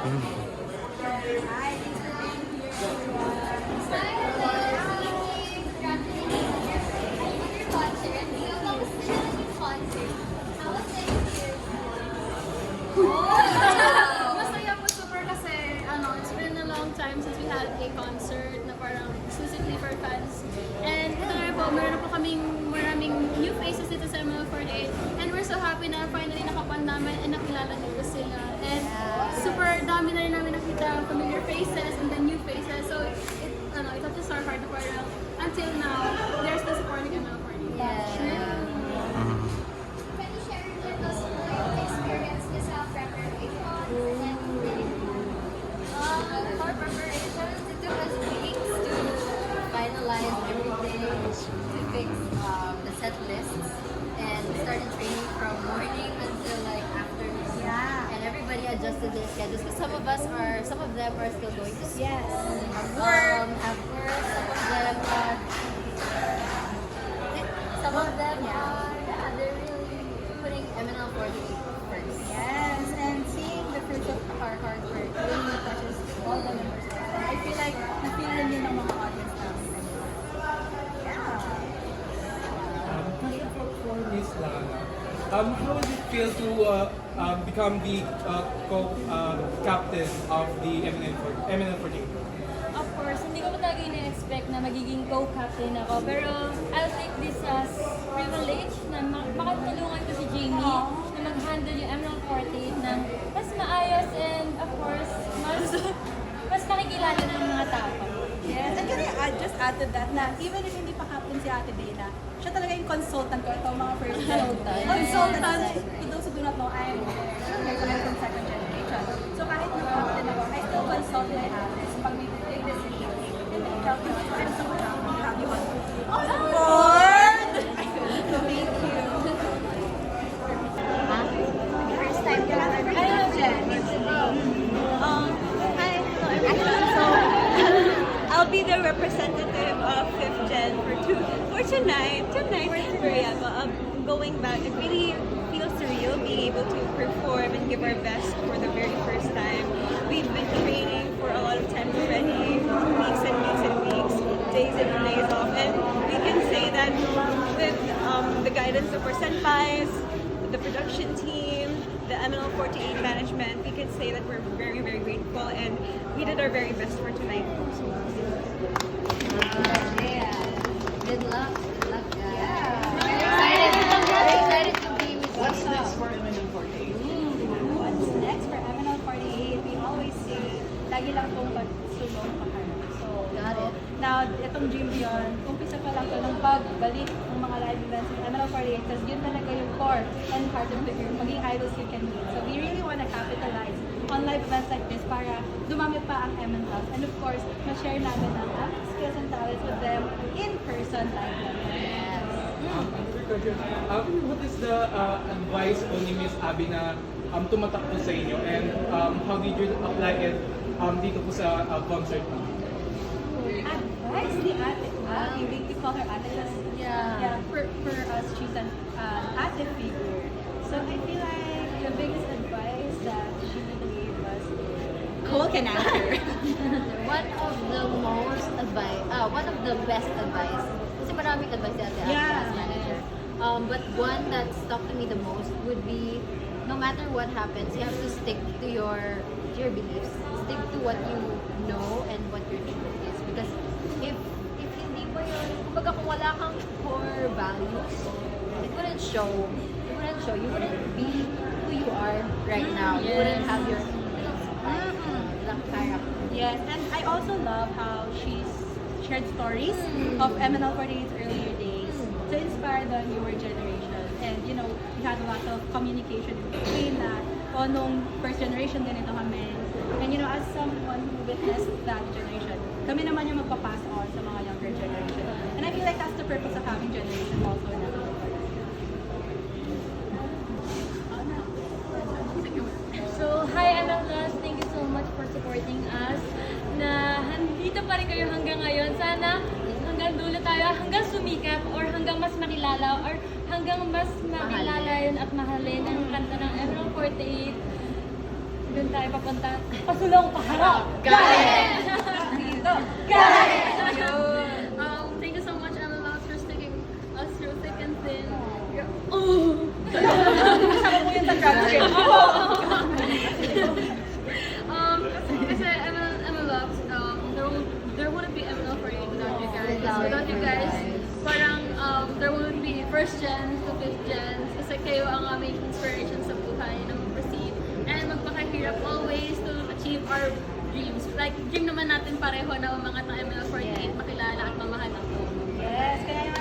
Masaya po super kasi it's been a long time since we had a concert na parang exclusively for fans. And ito na po, meron po kaming maraming new faces dito sa ML48. And we're so happy na finally nakapan namin and nakilala niyo po sila. And super dami na rin namin nakita familiar faces and then new faces. So it touches our heart na parang until now, they're still supporting ML48. Yeah. Can you share with us your experience sa preparation? For preparations, it took us weeks to finalize everything, to fix the set lists, and we started training from morning until like afternoon. Yeah. And everybody adjusted their schedules because some of them are still going to school. Yes. Have work. Some of them are, they're really putting MNL48 first. Yes, and seeing the fruits of our hard work really touches all the members. I feel like na-feel rin yun ng mga audience namin. Yeah. Question for Miss Lana. How does it feel to become the co-captain of the MNL48? Of course, hindi ko pa talaga ina-expect na magiging co-captain ako. Pero I'll take this as privilege na makatulungan ko si Jamie na mag-handle yung ML48 ng mas maayos and of course, mas makikilala ng mga tao. Yes, and can I just add to that na even if hindi pa captain si Ate Dana, siya talaga yung consultant ko itong mga first consultant. To those who do not know, I'm from second generation. So kahit na-captain ako, I still consult my ate. So pag may big decision, and then help you. I'm so proud to have you on board! So thank you. First time ka lang Jen. Hi, hello everyone. So, I'll be the representative of 5th Gen for tonight. Going back, it really feels surreal being able to perform and give our best for the very first time. We've been training for a lot of time already, weeks and weeks and weeks, days and days off, and we can say that with the guidance of our senpais, the production team, the MNL48 management, we can say that we're very, very grateful and we did our very best for tonight. Yeah. Good luck. Good luck, guys. Excited to be with you. What's next for MNL48? What's next for MNL48? We always say, lagi lang pong pagsulong paharap. So, Got it. now, itong Dream Beyond, umpisa pa lang to ng pagbalik ng mga live events ng MNL48 kasi yun talaga yung core and heart of the group, maging idols you can meet. So, we really want to capitalize on live events like this para dumami pa ang MNL. And of course, ma-share namin ang aming skills and talents with them in person live events. What is the advice po ni Miss Abby na tumatakbo sa inyo and how did you apply it dito po sa concert mo? Advice ni Ate Abby. We call her Ate kasi Yeah. for us, she's an ate figure. So I feel like the biggest advice that she gave us, Cole can answer. One of the best advice. Kasi maraming advice si Ate Abby as manager. But one that stuck to me the most would be, no matter what happens, you have to stick to your beliefs. Stick to what you know and what your truth is. Because if hindi mo yun, kumbaga kung wala kang core values, it wouldn't show. You wouldn't be who you are right now. You wouldn't have your character. Yes, and I also love how she's shared stories of MNL48's earlier days to inspire the newer generation. And you know, we had a lot of communication in between na nung first generation ganito kami. And you know, as someone who witnessed that generation, kami naman yung magpapass on sa mga younger generation. And I feel like that's the purpose of having generation also in MNL48. So, hi MLNAS, thank you so much for supporting us. Na dito pa rin kayo hanggang ngayon. Sana hanggang dulo tayo, hanggang sumikat or hanggang mas makilala or hanggang mas makilala yun at mahalin ang kanta ng ML48. Doon tayo papunta. Pasulong, paharap! Dito! Thank you so much, Emma Loves, for sticking us through thick and thin. Kasama mo yung transcript. Kasi Emma Loves, there wouldn't be ML for you without you guys. Without you guys, parang there wouldn't be first gen to fifth gens. Kasi kayo ang aming inspiration sa buhay na mag-proceed and magpakahirap always to achieve our dreams. Like, dream naman natin pareho na umangat ng ML48, makilala at mamahal ako. Yes, kaya